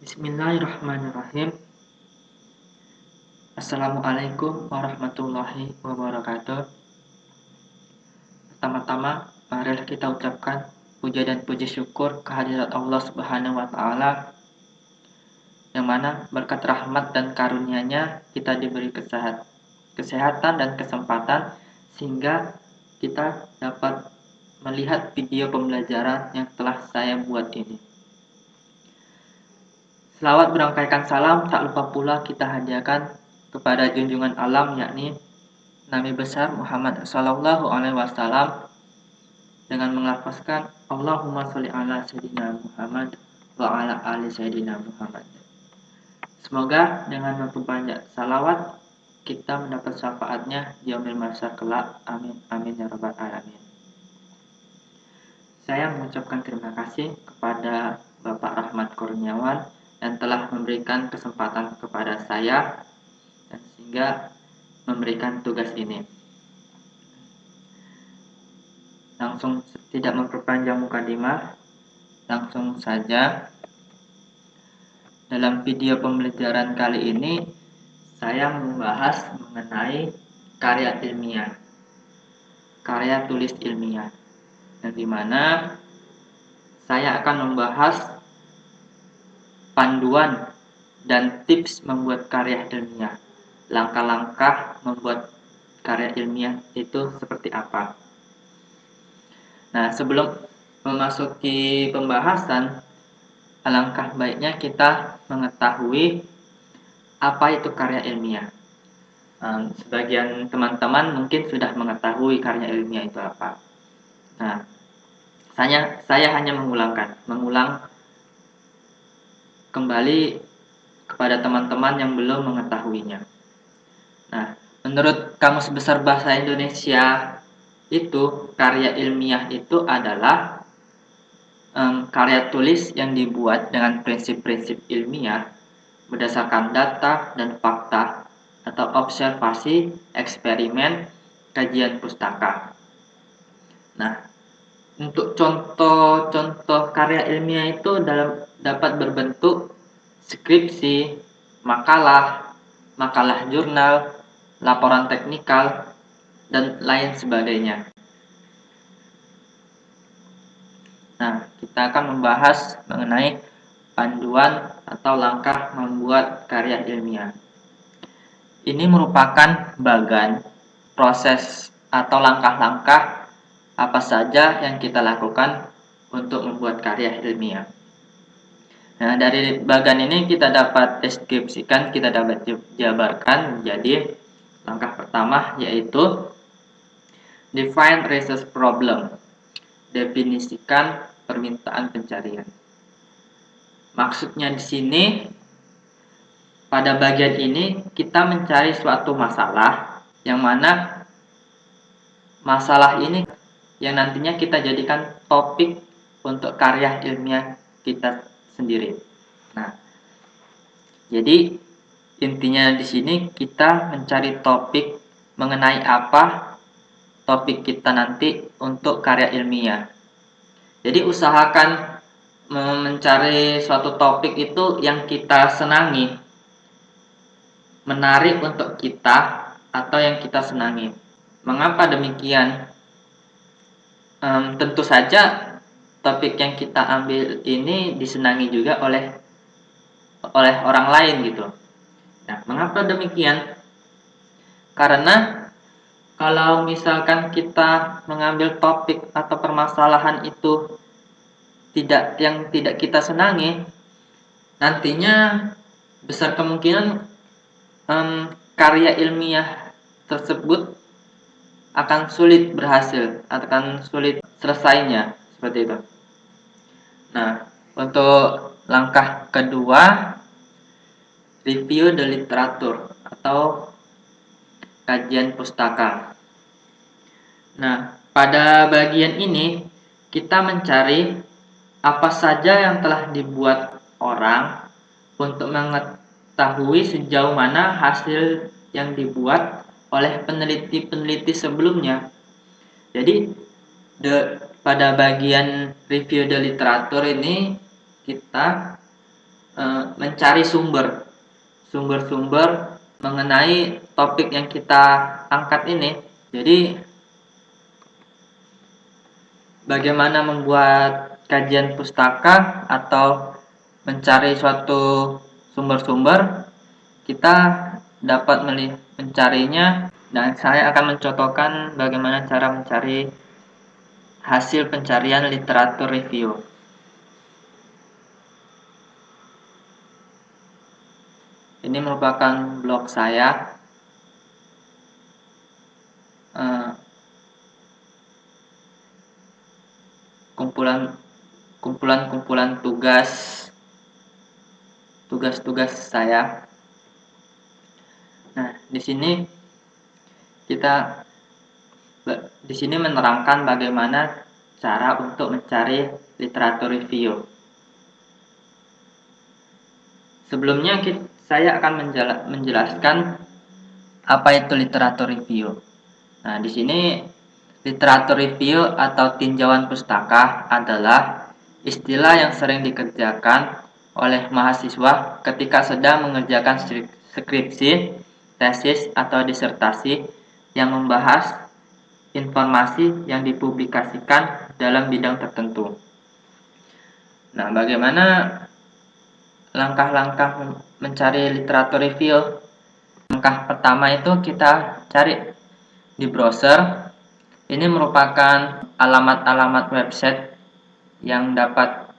Bismillahirrahmanirrahim. Assalamualaikum warahmatullahi wabarakatuh. Pertama-tama, marilah kita ucapkan puja dan puji syukur kehadirat Allah Subhanahu wa taala, yang mana berkat rahmat dan karunia-Nya kita diberi kesehatan dan kesempatan sehingga kita dapat melihat video pembelajaran yang telah saya buat ini. Selawat berangkaikan salam tak lupa pula kita hadiahkan kepada junjungan alam, yakni Nabi besar Muhammad Sallallahu Alaihi Wasallam, dengan melafazkan Allahumma sholli ala Sayyidina Muhammad wa ala ali Sayyidina Muhammad. Semoga dengan memperbanyak salawat kita mendapat syafaatnya di yaumil mahsyar kelak. Amin amin ya rabbal alamin. Saya mengucapkan terima kasih kepada Bapak Rahmat Kurniawan yang telah memberikan kesempatan kepada saya dan sehingga memberikan tugas ini. Langsung, tidak memperpanjang mukadimah, langsung saja. Dalam video pembelajaran kali ini saya membahas mengenai karya ilmiah, karya tulis ilmiah, yang dimana saya akan membahas panduan dan tips membuat karya ilmiah. Langkah-langkah membuat karya ilmiah itu seperti apa. Nah, sebelum memasuki pembahasan, alangkah baiknya kita mengetahui apa itu karya ilmiah. Sebagian teman-teman mungkin sudah mengetahui karya ilmiah itu apa. Nah, saya hanya mengulang kembali kepada teman-teman yang belum mengetahuinya. Nah, menurut Kamus Besar Bahasa Indonesia itu, karya ilmiah itu adalah karya tulis yang dibuat dengan prinsip-prinsip ilmiah berdasarkan data dan fakta atau observasi, eksperimen, kajian pustaka. Nah, untuk contoh-contoh karya ilmiah itu dapat berbentuk skripsi, makalah jurnal, laporan teknikal, dan lain sebagainya. Nah, kita akan membahas mengenai panduan atau langkah membuat karya ilmiah. Ini merupakan bagan proses atau langkah-langkah apa saja yang kita lakukan untuk membuat karya ilmiah. Nah, dari bagan ini kita dapat deskripsikan, kita dapat jabarkan menjadi langkah pertama, yaitu define research problem. Definisikan permintaan pencarian. Maksudnya di sini, pada bagian ini kita mencari suatu masalah yang mana masalah ini yang nantinya kita jadikan topik untuk karya ilmiah kita sendiri. Nah, jadi intinya di sini kita mencari topik mengenai apa topik kita nanti untuk karya ilmiah. Jadi usahakan mencari suatu topik itu yang kita senangi, menarik untuk kita, atau yang kita senangi. Mengapa demikian? Tentu saja topik yang kita ambil ini disenangi juga oleh orang lain gitu. Nah, mengapa demikian? Karena kalau misalkan kita mengambil topik atau permasalahan itu tidak kita senangi, nantinya besar kemungkinan karya ilmiah tersebut akan sulit berhasil, akan sulit selesainya, seperti itu. Nah, untuk langkah kedua, review the literature atau kajian pustaka. Nah, pada bagian ini kita mencari apa saja yang telah dibuat orang untuk mengetahui sejauh mana hasil yang dibuat oleh peneliti-peneliti sebelumnya. Jadi pada bagian review the literature ini kita mencari sumber-sumber mengenai topik yang kita angkat ini. Jadi bagaimana membuat kajian pustaka atau mencari suatu sumber-sumber, kita dapat mencarinya, dan saya akan mencontohkan bagaimana cara mencari hasil pencarian literatur review. Ini merupakan blog saya. Kumpulan tugas-tugas saya. Nah, di sini menerangkan bagaimana cara untuk mencari literatur review. Sebelumnya saya akan menjelaskan apa itu literatur review. Nah, di sini literatur review atau tinjauan pustaka adalah istilah yang sering dikerjakan oleh mahasiswa ketika sedang mengerjakan skripsi, tesis, atau disertasi yang membahas informasi yang dipublikasikan dalam bidang tertentu. Nah, bagaimana langkah-langkah mencari literatur review? Langkah pertama itu kita cari di browser. Ini merupakan alamat-alamat website yang dapat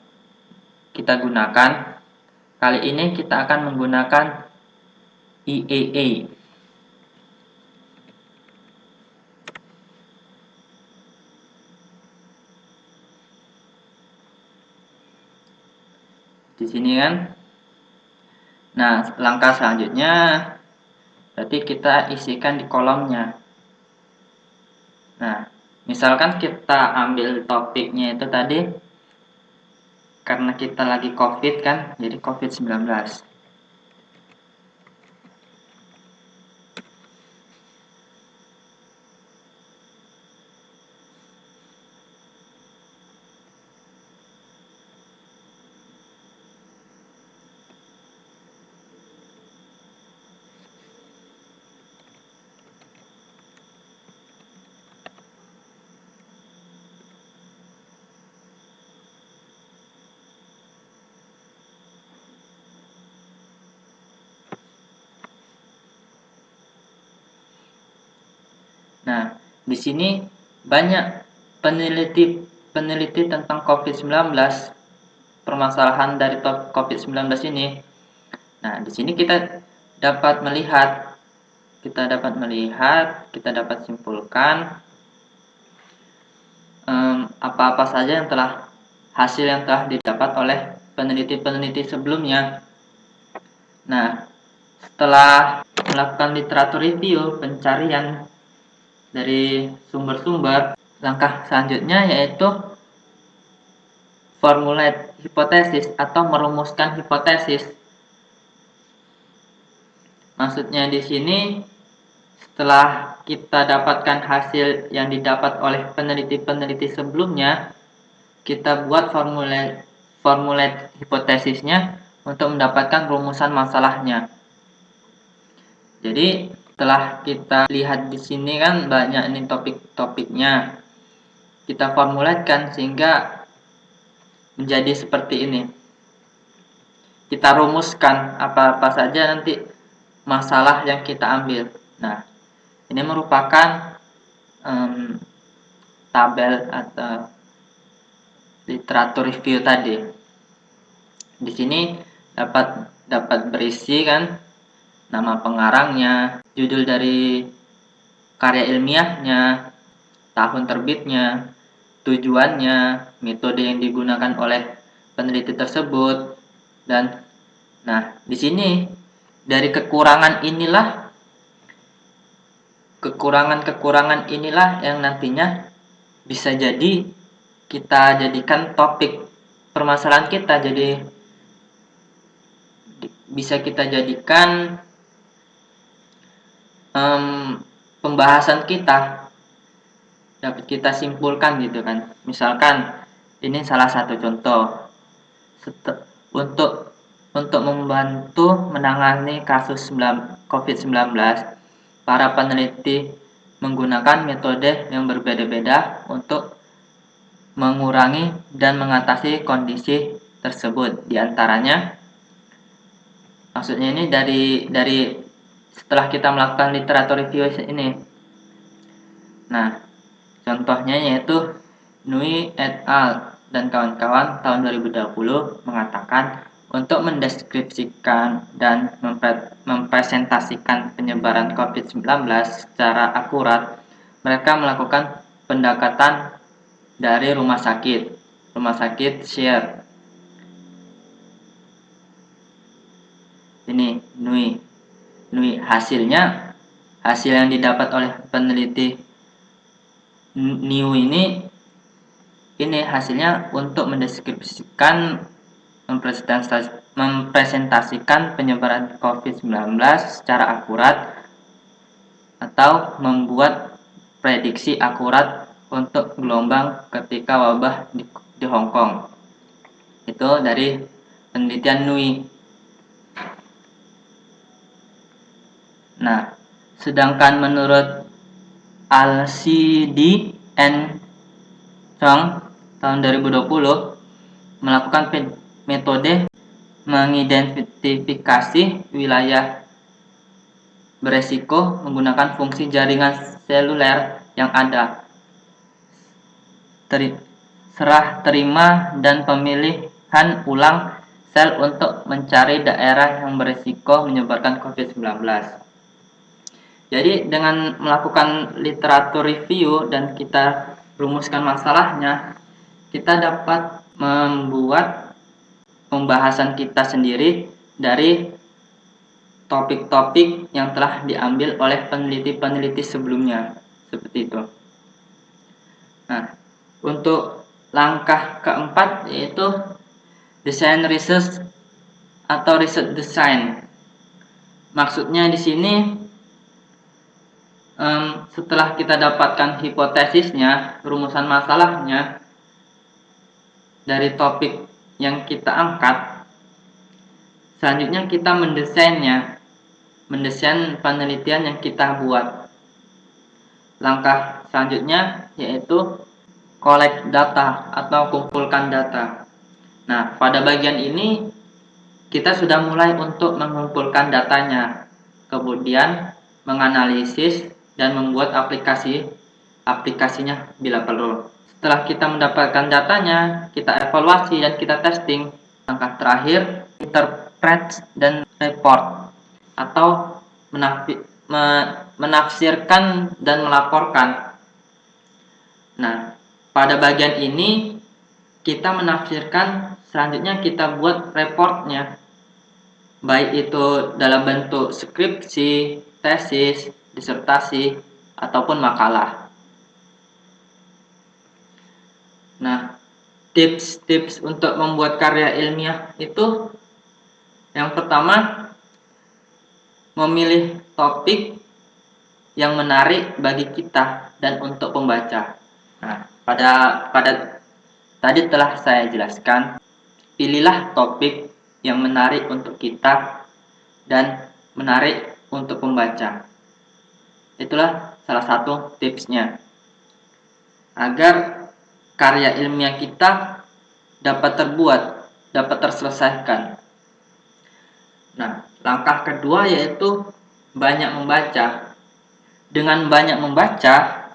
kita gunakan. Kali ini kita akan menggunakan IAA. Di sini kan. Nah, langkah selanjutnya berarti kita isikan di kolomnya. Nah, misalkan kita ambil topiknya itu tadi, karena kita lagi COVID kan, jadi COVID-19. Nah, di sini banyak peneliti tentang COVID-19, permasalahan dari COVID-19 ini. Nah, di sini kita dapat melihat, kita dapat simpulkan apa-apa saja hasil yang telah didapat oleh peneliti-peneliti sebelumnya. Nah, setelah melakukan literatur review, pencarian dari sumber-sumber, langkah selanjutnya yaitu formulate hipotesis atau merumuskan hipotesis. Maksudnya di sini, setelah kita dapatkan hasil yang didapat oleh peneliti-peneliti sebelumnya, kita buat formulate hipotesisnya untuk mendapatkan rumusan masalahnya. Jadi setelah kita lihat di sini kan banyak ini topik-topiknya, kita formulatekan sehingga menjadi seperti ini. Kita rumuskan apa-apa saja nanti masalah yang kita ambil. Nah, ini merupakan tabel atau literatur review tadi. Di sini dapat berisi kan nama pengarangnya, judul dari karya ilmiahnya, tahun terbitnya, tujuannya, metode yang digunakan oleh peneliti tersebut, dan nah di sini dari kekurangan inilah yang nantinya bisa jadi kita jadikan topik permasalahan kita, jadi bisa kita jadikan pembahasan kita, dapat kita simpulkan gitu kan. Misalkan ini salah satu contoh untuk membantu menangani kasus COVID-19, para peneliti menggunakan metode yang berbeda-beda untuk mengurangi dan mengatasi kondisi tersebut. Di antaranya, maksudnya ini dari setelah kita melakukan literatur review ini. Nah, contohnya yaitu Nui et al. Dan kawan-kawan tahun 2020 mengatakan untuk mendeskripsikan dan mempresentasikan penyebaran COVID-19 secara akurat, mereka melakukan pendekatan dari rumah sakit share. Ini Nui hasil yang didapat oleh peneliti New ini hasilnya untuk mendeskripsikan, mempresentasikan penyebaran COVID-19 secara akurat atau membuat prediksi akurat untuk gelombang ketika wabah di Hong Kong. Itu dari penelitian Nui. Nah, sedangkan menurut Al-Sidi and Chong tahun 2020 melakukan metode mengidentifikasi wilayah beresiko menggunakan fungsi jaringan seluler yang ada, serah terima dan pemilihan ulang sel untuk mencari daerah yang beresiko menyebarkan COVID-19. Jadi dengan melakukan literatur review dan kita rumuskan masalahnya, kita dapat membuat pembahasan kita sendiri dari topik-topik yang telah diambil oleh peneliti-peneliti sebelumnya, seperti itu. Nah, untuk langkah keempat yaitu design research atau research design. Maksudnya di sini setelah kita dapatkan hipotesisnya, rumusan masalahnya dari topik yang kita angkat, selanjutnya kita mendesain penelitian yang kita buat. Langkah selanjutnya yaitu collect data atau kumpulkan data. Nah, pada bagian ini kita sudah mulai untuk mengumpulkan datanya, kemudian menganalisis dan membuat aplikasinya bila perlu. Setelah kita mendapatkan datanya, kita evaluasi dan kita testing. Langkah terakhir, interpret dan report atau menafsirkan dan melaporkan. Nah, pada bagian ini kita menafsirkan, selanjutnya kita buat reportnya, baik itu dalam bentuk skripsi, tesis, disertasi, ataupun makalah. Nah, tips-tips untuk membuat karya ilmiah itu yang pertama, memilih topik yang menarik bagi kita dan untuk pembaca. Nah, pada tadi telah saya jelaskan, pilihlah topik yang menarik untuk kita dan menarik untuk pembaca. Itulah salah satu tipsnya, agar karya ilmiah kita dapat terselesaikan. Nah, langkah kedua yaitu banyak membaca. Dengan banyak membaca,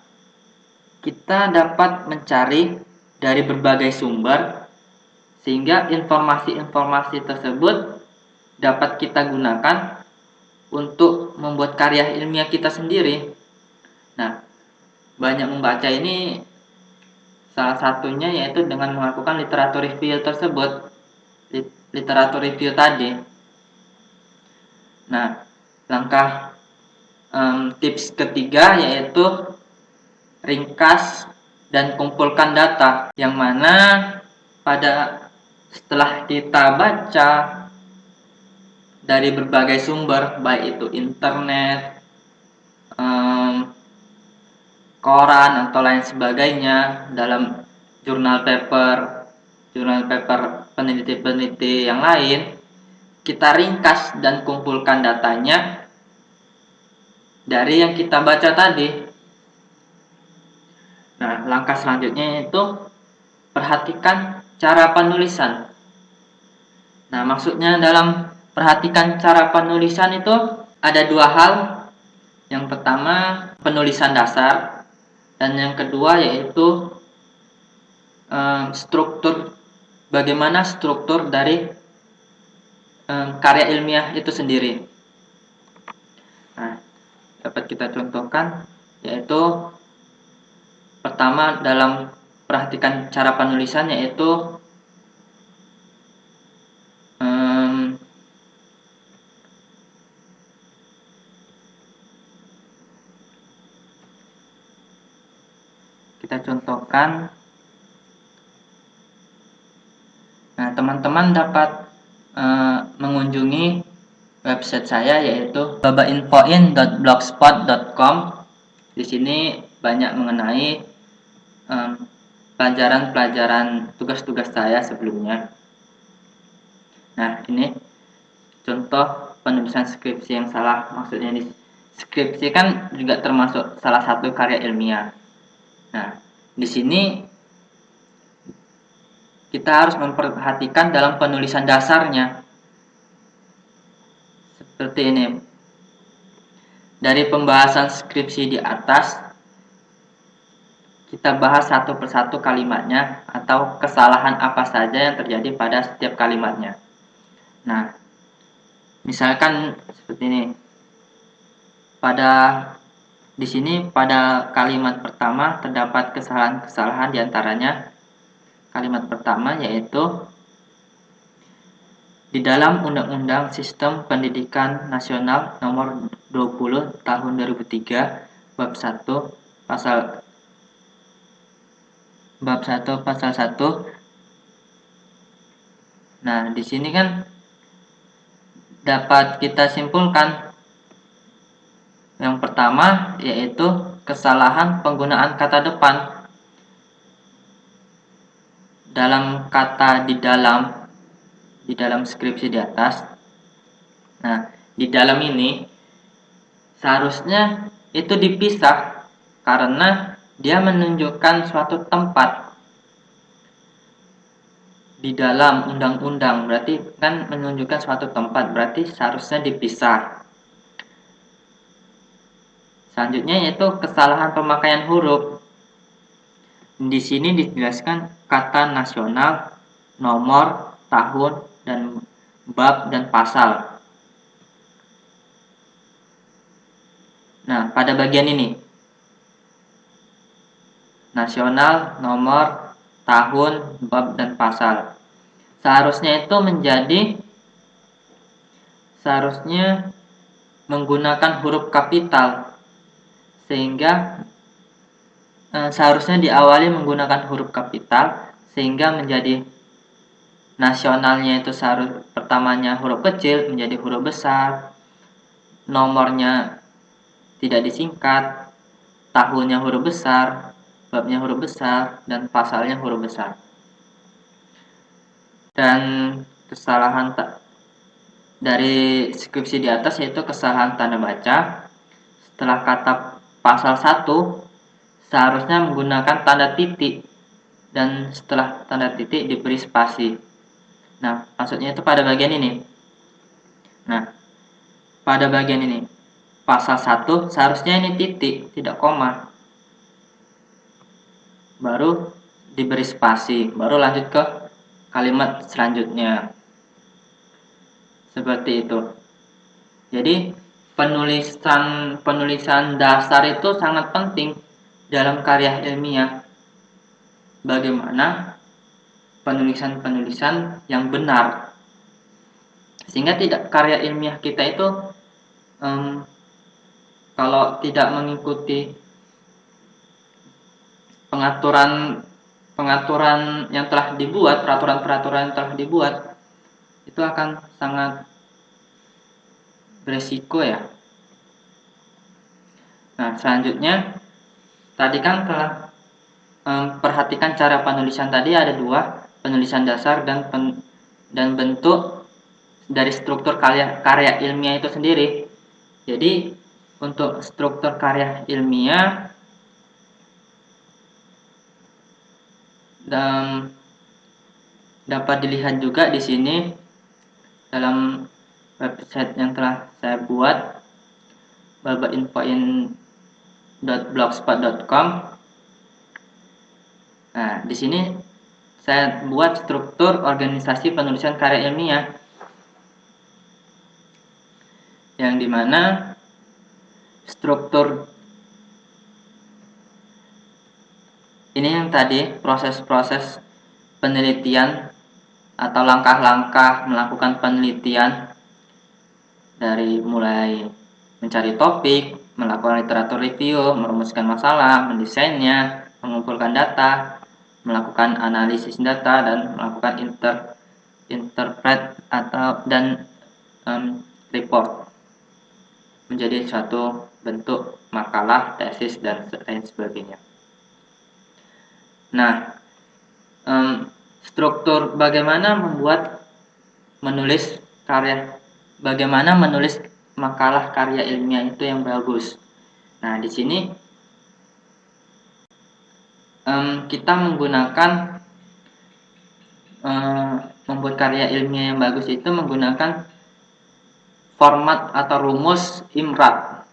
kita dapat mencari dari berbagai sumber, sehingga informasi-informasi tersebut dapat kita gunakan untuk membuat karya ilmiah kita sendiri. Nah, banyak membaca ini salah satunya yaitu dengan melakukan literatur review tersebut, literatur review tadi. Nah, langkah tips ketiga yaitu ringkas dan kumpulkan data, yang mana setelah kita baca dari berbagai sumber, baik itu internet, koran atau lain sebagainya, dalam jurnal paper peneliti-peneliti yang lain, kita ringkas dan kumpulkan datanya dari yang kita baca tadi. Nah, langkah selanjutnya yaitu perhatikan cara penulisan. Nah, maksudnya dalam perhatikan cara penulisan itu ada dua hal. Yang pertama, penulisan dasar, dan yang kedua yaitu struktur, bagaimana struktur dari karya ilmiah itu sendiri. Nah, dapat kita contohkan yaitu pertama dalam perhatikan cara penulisan yaitu kita contohkan. Nah, teman-teman dapat mengunjungi website saya yaitu babainfoin.blogspot.com. Di sini banyak mengenai pelajaran-pelajaran tugas-tugas saya sebelumnya. Nah, ini contoh penulisan skripsi yang salah. Maksudnya ini skripsi kan juga termasuk salah satu karya ilmiah. Nah, di sini kita harus memperhatikan dalam penulisan dasarnya. Seperti ini. Dari pembahasan skripsi di atas, kita bahas satu persatu kalimatnya atau kesalahan apa saja yang terjadi pada setiap kalimatnya. Nah, misalkan seperti ini. Di sini pada kalimat pertama terdapat kesalahan-kesalahan diantaranya. Kalimat pertama yaitu di dalam Undang-Undang Sistem Pendidikan Nasional Nomor 20 Tahun 2003 Bab 1 Pasal 1. Nah, di sini kan dapat kita simpulkan yang pertama yaitu kesalahan penggunaan kata depan. Dalam kata di dalam skripsi di atas. Nah, di dalam ini seharusnya itu dipisah karena dia menunjukkan suatu tempat di dalam undang-undang, berarti kan menunjukkan suatu tempat, berarti seharusnya dipisah. Selanjutnya yaitu kesalahan pemakaian huruf. Di sini dijelaskan kata nasional, nomor, tahun, dan bab dan pasal. Nah, pada bagian ini nasional, nomor, tahun, bab, dan pasal. Seharusnya itu seharusnya menggunakan huruf kapital, sehingga seharusnya diawali menggunakan huruf kapital, sehingga menjadi nasionalnya itu pertamanya huruf kecil menjadi huruf besar, nomornya tidak disingkat, tahunnya huruf besar, babnya huruf besar, dan pasalnya huruf besar. Dan kesalahan dari skripsi di atas yaitu kesalahan tanda baca. Setelah kata pasal 1 seharusnya menggunakan tanda titik, dan setelah tanda titik diberi spasi. Nah, maksudnya itu pada bagian ini. Nah, pada bagian ini pasal 1 seharusnya ini titik, tidak koma. Baru diberi spasi, baru lanjut ke kalimat selanjutnya. Seperti itu. Jadi penulisan dasar itu sangat penting dalam karya ilmiah. Bagaimana penulisan yang benar, sehingga tidak karya ilmiah kita itu kalau tidak mengikuti pengaturan yang telah dibuat, peraturan-peraturan yang telah dibuat, itu akan sangat beresiko ya. Nah, selanjutnya tadi kan telah perhatikan cara penulisan tadi ada dua, penulisan dasar dan bentuk dari struktur karya ilmiah itu sendiri. Jadi untuk struktur karya ilmiah dan dapat dilihat juga di sini dalam website yang telah saya buat, babainfoin.blogspot.com. Nah, di sini saya buat struktur organisasi penulisan karya ilmiah, yang dimana struktur ini yang tadi proses-proses penelitian atau langkah-langkah melakukan penelitian, dari mulai mencari topik, melakukan literatur review, merumuskan masalah, mendesainnya, mengumpulkan data, melakukan analisis data, dan melakukan interpret atau dan report menjadi suatu bentuk makalah, tesis, dan lain sebagainya. Nah, struktur bagaimana bagaimana menulis makalah karya ilmiah itu yang bagus. Nah, di sini kita menggunakan membuat karya ilmiah yang bagus itu menggunakan format atau rumus IMRAT,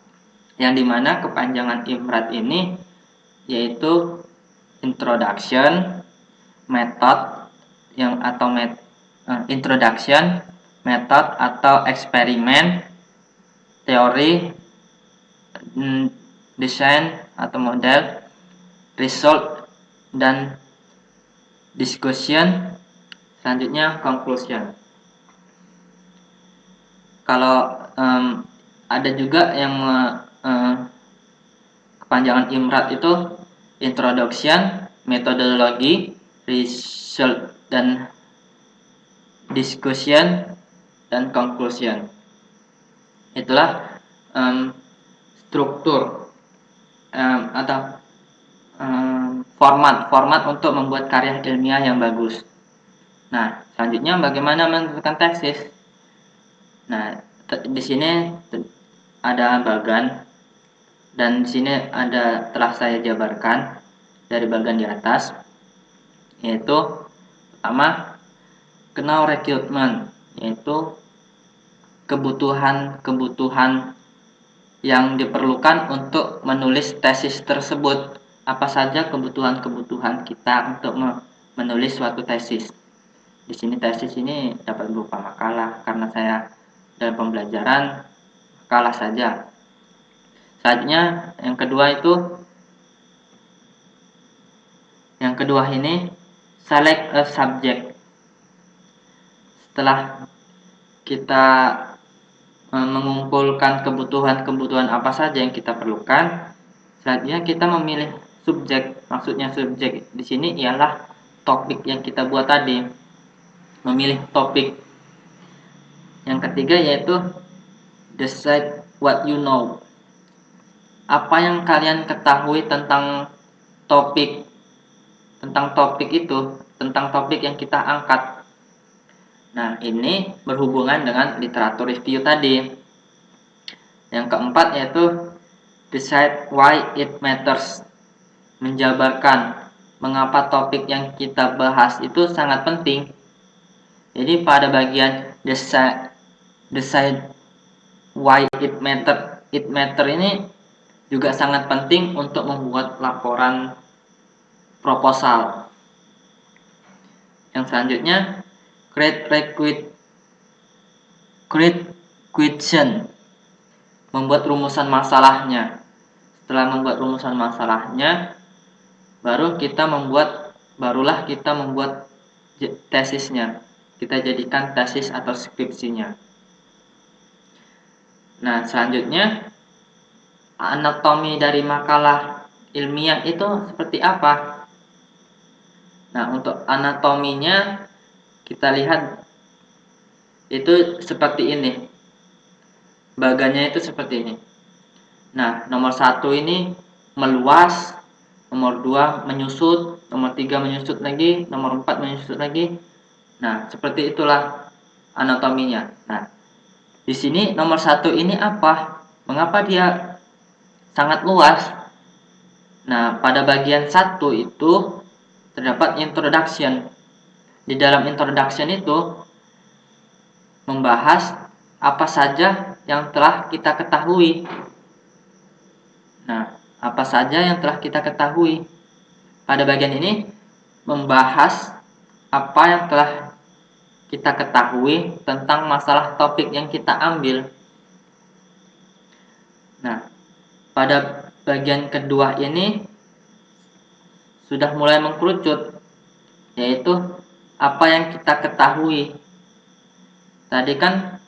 yang dimana kepanjangan IMRAT ini yaitu introduction, method introduction, method atau eksperimen, teori, desain atau model, result, dan discussion, selanjutnya conclusion. Kalau ada juga yang kepanjangan IMRAT itu introduction, metodologi, result, dan discussion, dan conclusion. Itulah struktur atau format untuk membuat karya ilmiah yang bagus. Nah, selanjutnya bagaimana menentukan tesis? Nah, di sini ada bagan, dan di sini telah saya jabarkan dari bagan di atas, yaitu pertama, kenal recruitment, yaitu kebutuhan yang diperlukan untuk menulis tesis tersebut. Apa saja kebutuhan kita untuk menulis suatu tesis? Di sini tesis ini dapat berupa makalah, karena saya dalam pembelajaran makalah saja. Selanjutnya yang kedua ini select a subject. Setelah kita mengumpulkan kebutuhan apa saja yang kita perlukan, selanjutnya kita memilih subjek. Maksudnya subjek di sini ialah topik yang kita buat tadi. Memilih topik. Yang ketiga yaitu decide what you know. Apa yang kalian ketahui tentang topik itu, tentang topik yang kita angkat. Nah, ini berhubungan dengan literatur review tadi. Yang keempat yaitu decide why it matters. Menjabarkan mengapa topik yang kita bahas itu sangat penting. Jadi pada bagian decide why it matter ini juga sangat penting untuk membuat laporan proposal. Yang selanjutnya create question, membuat rumusan masalahnya. Setelah membuat rumusan masalahnya, barulah kita membuat tesisnya. Kita jadikan tesis atau skripsinya. Nah, selanjutnya anatomi dari makalah ilmiah itu seperti apa? Nah, untuk anatominya kita lihat itu seperti ini. Bagannya itu seperti ini. Nah, nomor 1 ini meluas, nomor 2 menyusut, nomor 3 menyusut lagi, nomor 4 menyusut lagi. Nah, seperti itulah anatominya. Nah, di sini nomor 1 ini apa? Mengapa dia sangat luas? Nah, pada bagian 1 itu terdapat introduction. Di dalam introduction itu membahas apa saja yang telah kita ketahui. Nah, apa saja yang telah kita ketahui? Pada bagian ini membahas apa yang telah kita ketahui tentang masalah topik yang kita ambil. Nah, pada bagian kedua ini sudah mulai mengkerucut, yaitu apa yang kita ketahui. Tadi kan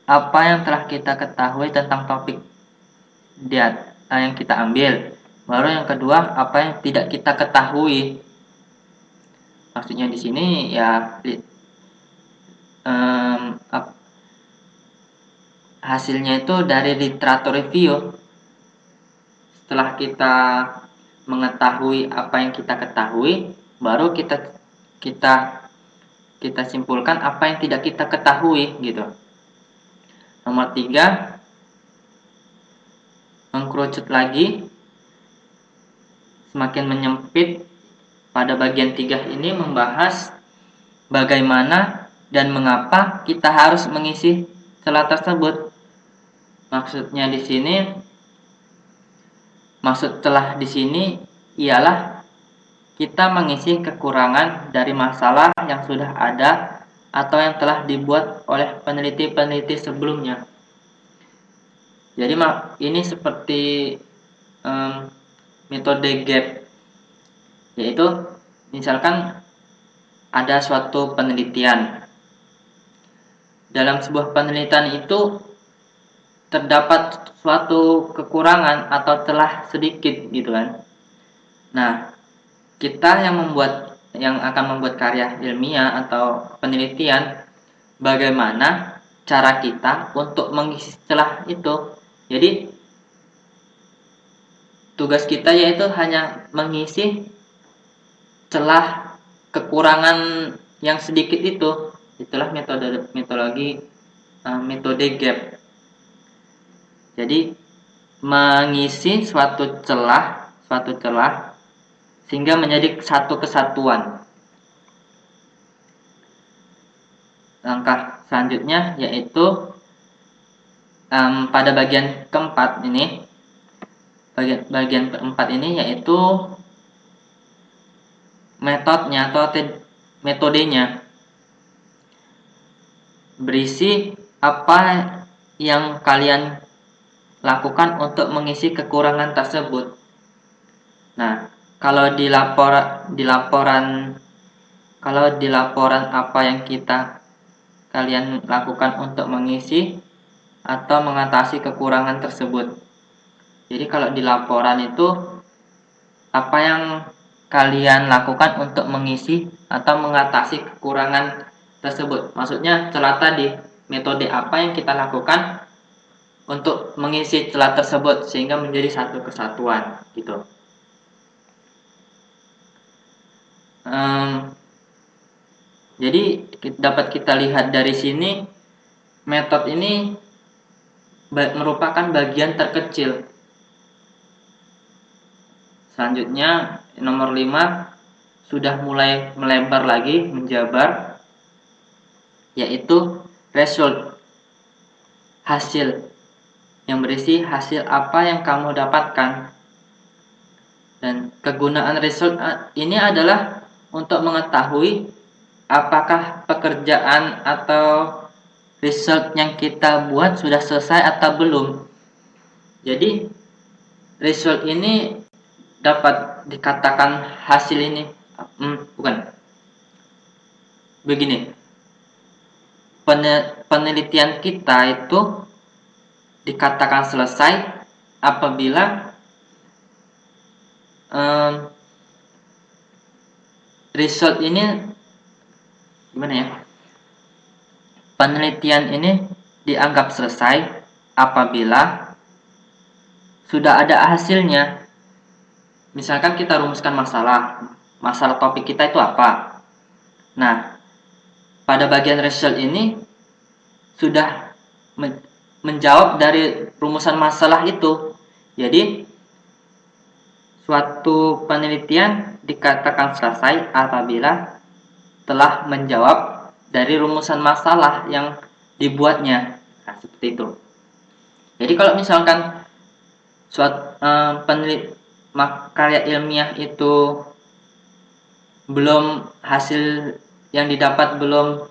apa yang telah kita ketahui tentang topik yang kita ambil. Baru yang kedua, apa yang tidak kita ketahui. Maksudnya di sini ya hasilnya itu dari literatur review. Setelah kita mengetahui apa yang kita ketahui, baru kita simpulkan apa yang tidak kita ketahui gitu. Nomor 3, mengkerucut lagi, semakin menyempit. Pada bagian 3 ini membahas bagaimana dan mengapa kita harus mengisi celah tersebut. Maksudnya di sini, maksud celah di sini ialah kita mengisi kekurangan dari masalah yang sudah ada atau yang telah dibuat oleh peneliti-peneliti sebelumnya. Jadi ini seperti metode gap, yaitu misalkan ada suatu penelitian. Dalam sebuah penelitian itu terdapat suatu kekurangan atau celah sedikit gitu kan. Nah, kita yang akan membuat karya ilmiah atau penelitian, bagaimana cara kita untuk mengisi celah itu. Jadi tugas kita yaitu hanya mengisi celah kekurangan yang sedikit itu. Itulah metode gap. Jadi mengisi suatu celah sehingga menjadi satu kesatuan. Langkah selanjutnya yaitu pada bagian keempat ini, bagian keempat ini yaitu metodenya atau metodenya. Berisi apa yang kalian lakukan untuk mengisi kekurangan tersebut. Nah, kalau di laporan apa yang kalian lakukan untuk mengisi atau mengatasi kekurangan tersebut. Jadi kalau di laporan itu apa yang kalian lakukan untuk mengisi atau mengatasi kekurangan tersebut. Maksudnya celah tadi, metode apa yang kita lakukan untuk mengisi celah tersebut sehingga menjadi satu kesatuan gitu. Jadi dapat kita lihat dari sini, metode ini merupakan bagian terkecil. Selanjutnya nomor 5 sudah mulai melebar lagi, menjabar, yaitu result, hasil, yang berisi hasil apa yang kamu dapatkan. Dan kegunaan result ini adalah untuk mengetahui apakah pekerjaan atau result yang kita buat sudah selesai atau belum. Jadi result ini dapat dikatakan hasil ini begini, penelitian kita itu dikatakan selesai apabila result ini penelitian ini dianggap selesai apabila sudah ada hasilnya. Misalkan kita rumuskan masalah topik kita itu apa. Nah, pada bagian result ini sudah menjawab dari rumusan masalah itu. Jadi suatu penelitian dikatakan selesai apabila telah menjawab dari rumusan masalah yang dibuatnya. Nah, seperti itu. Jadi kalau misalkan suatu karya ilmiah itu hasil yang didapat belum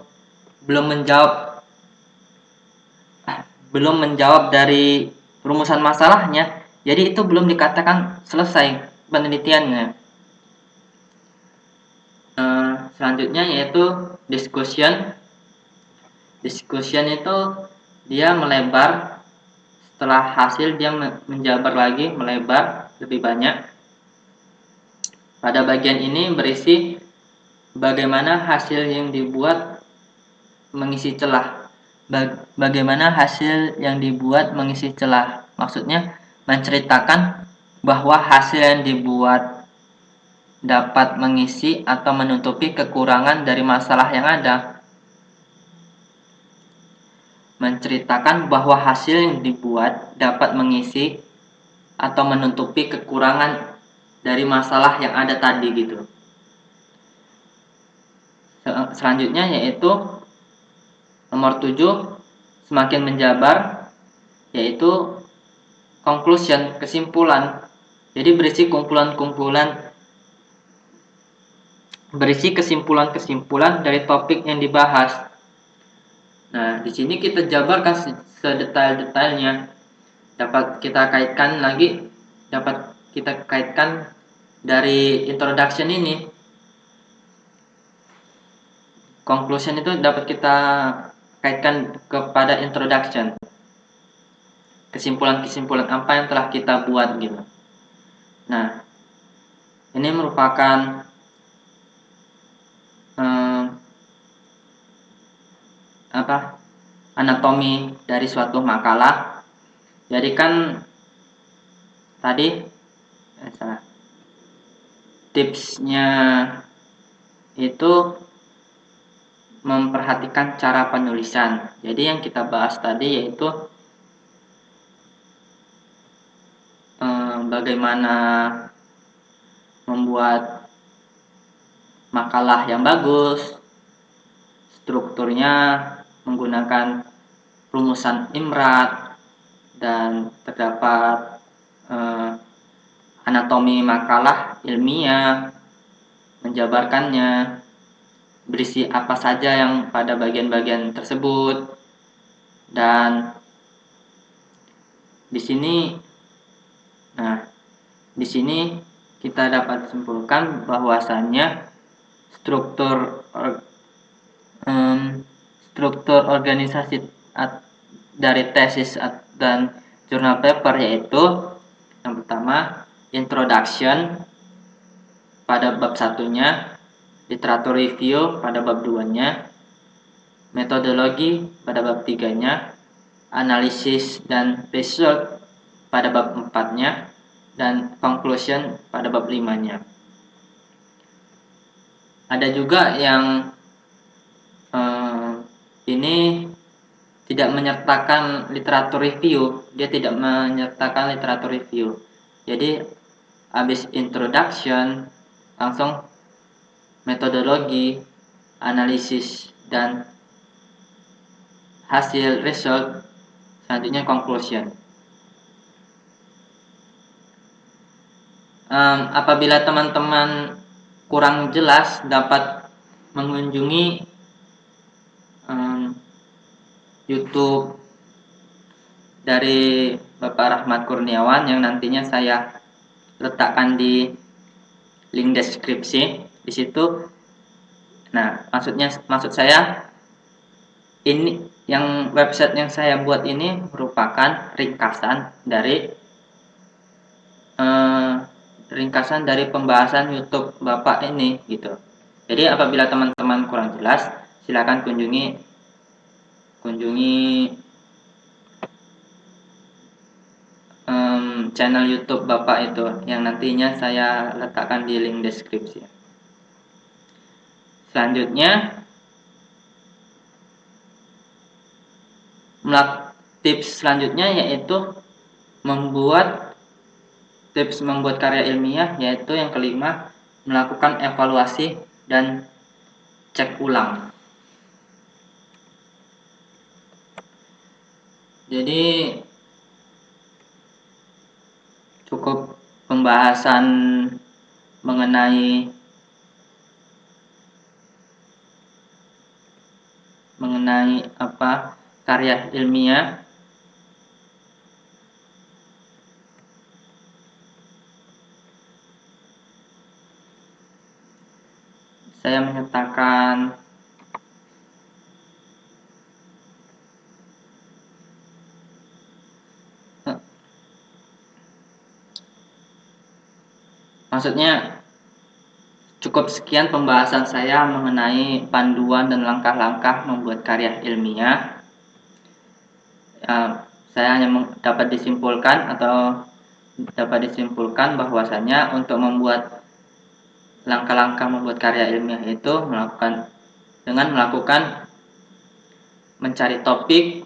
menjawab dari rumusan masalahnya, jadi itu belum dikatakan selesai penelitiannya. Selanjutnya yaitu discussion. Discussion itu dia melebar, setelah hasil dia menjabar lagi, melebar lebih banyak. Pada bagian ini berisi bagaimana hasil yang dibuat mengisi celah. Bagaimana hasil yang dibuat mengisi celah. Maksudnya menceritakan bahwa hasil yang dibuat dapat mengisi atau menutupi kekurangan dari masalah yang ada. Menceritakan bahwa hasil yang dibuat dapat mengisi atau menutupi kekurangan dari masalah yang ada tadi gitu. Selanjutnya yaitu nomor 7, semakin menjabar, yaitu conclusion, kesimpulan. Jadi berisi kesimpulan dari topik yang dibahas. Nah, di sini kita jabarkan sedetail-detailnya. Dapat kita kaitkan dari introduction ini. Conclusion itu dapat kita kaitkan kepada introduction. Kesimpulan-kesimpulan apa yang telah kita buat gitu. Nah, ini merupakan anatomi dari suatu makalah. Jadi kan tadi tipsnya itu memperhatikan cara penulisan. Jadi yang kita bahas tadi yaitu bagaimana membuat makalah yang bagus, strukturnya menggunakan rumusan IMRAT, dan terdapat anatomi makalah ilmiah, menjabarkannya, berisi apa saja yang pada bagian-bagian tersebut. Dan di sini kita dapat simpulkan bahwasannya struktur organisasi dari tesis dan jurnal paper yaitu yang pertama introduction pada bab 1-nya, literatur review pada bab 2-nya, metodologi pada bab 3-nya, analisis dan result pada bab 4-nya, dan conclusion pada bab 5-nya. Ada juga yang ini tidak menyertakan literatur review, dia tidak menyertakan literatur review. Jadi habis introduction langsung metodologi, analisis, dan hasil result, selanjutnya conclusion. Apabila teman-teman kurang jelas, dapat mengunjungi YouTube dari Bapak Rahmat Kurniawan yang nantinya saya letakkan di link deskripsi di situ. Nah, maksud saya ini yang website yang saya buat ini merupakan ringkasan dari pembahasan YouTube Bapak ini gitu. Jadi apabila teman-teman kurang jelas, silakan kunjungi channel YouTube Bapak itu yang nantinya saya letakkan di link deskripsi. Selanjutnya Tips selanjutnya yaitu tips membuat karya ilmiah, yaitu yang kelima, melakukan evaluasi dan cek ulang. Jadi cukup pembahasan mengenai karya ilmiah. Saya menyatakan maksudnya cukup sekian pembahasan saya mengenai panduan dan langkah-langkah membuat karya ilmiah. Saya hanya dapat disimpulkan bahwasanya untuk membuat langkah-langkah membuat karya ilmiah itu melakukan mencari topik,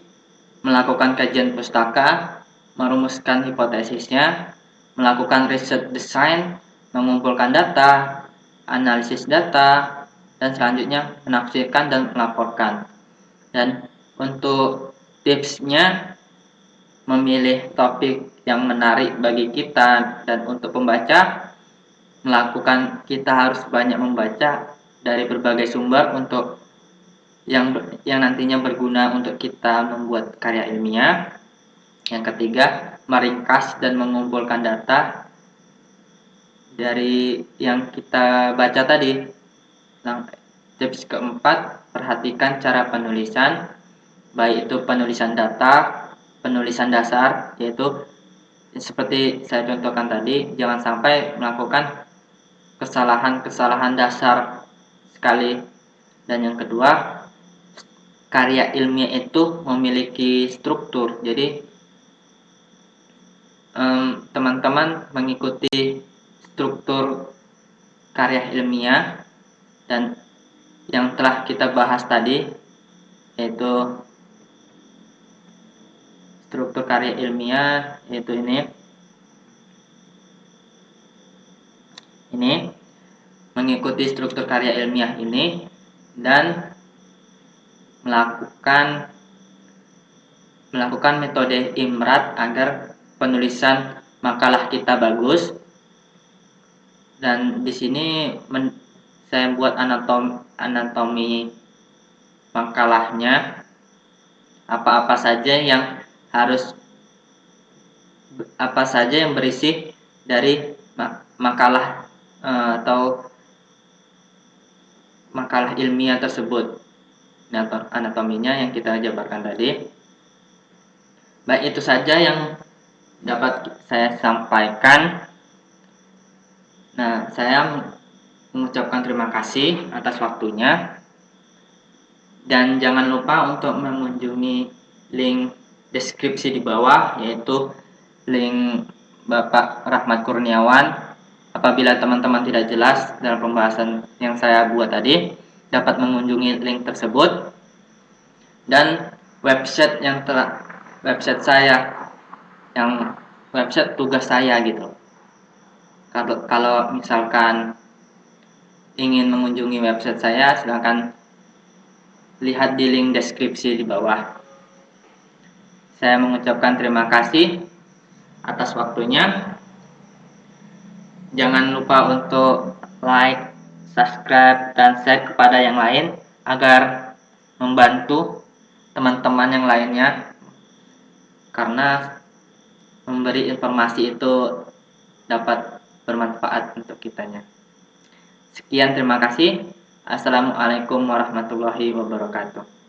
melakukan kajian pustaka, merumuskan hipotesisnya, melakukan riset desain, mengumpulkan data, analisis data, dan selanjutnya menafsirkan dan melaporkan. Dan untuk tipsnya, memilih topik yang menarik bagi kita, dan untuk pembaca kita harus banyak membaca dari berbagai sumber untuk yang nantinya berguna untuk kita membuat karya ilmiah. Yang ketiga, meringkas dan mengumpulkan data dari yang kita baca tadi. Tips keempat, perhatikan cara penulisan, baik itu penulisan data, penulisan dasar, yaitu seperti saya contohkan tadi, jangan sampai melakukan kesalahan dasar sekali. Dan yang kedua, karya ilmiah itu memiliki struktur. Jadi teman-teman mengikuti struktur karya ilmiah dan yang telah kita bahas tadi, yaitu struktur karya ilmiah, yaitu ini mengikuti struktur karya ilmiah ini dan melakukan metode IMRAT agar penulisan makalah kita bagus. Dan di sini saya buat anatomi makalahnya, apa saja yang berisi dari makalah atau makalah ilmiah tersebut. Anatominya yang kita jabarkan tadi. Baik, itu saja yang dapat saya sampaikan. Nah, saya mengucapkan terima kasih atas waktunya. Dan jangan lupa untuk mengunjungi link deskripsi di bawah, yaitu link Bapak Rahmat Kurniawan. Apabila teman-teman tidak jelas dalam pembahasan yang saya buat tadi, dapat mengunjungi link tersebut. Dan website tugas saya gitu. Kalau misalkan ingin mengunjungi website saya, silakan lihat di link deskripsi di bawah. Saya mengucapkan terima kasih atas waktunya. Jangan lupa untuk like, subscribe, dan share kepada yang lain agar membantu teman-teman yang lainnya, karena memberi informasi itu dapat bermanfaat untuk kitanya. Sekian, terima kasih. Assalamualaikum warahmatullahi wabarakatuh.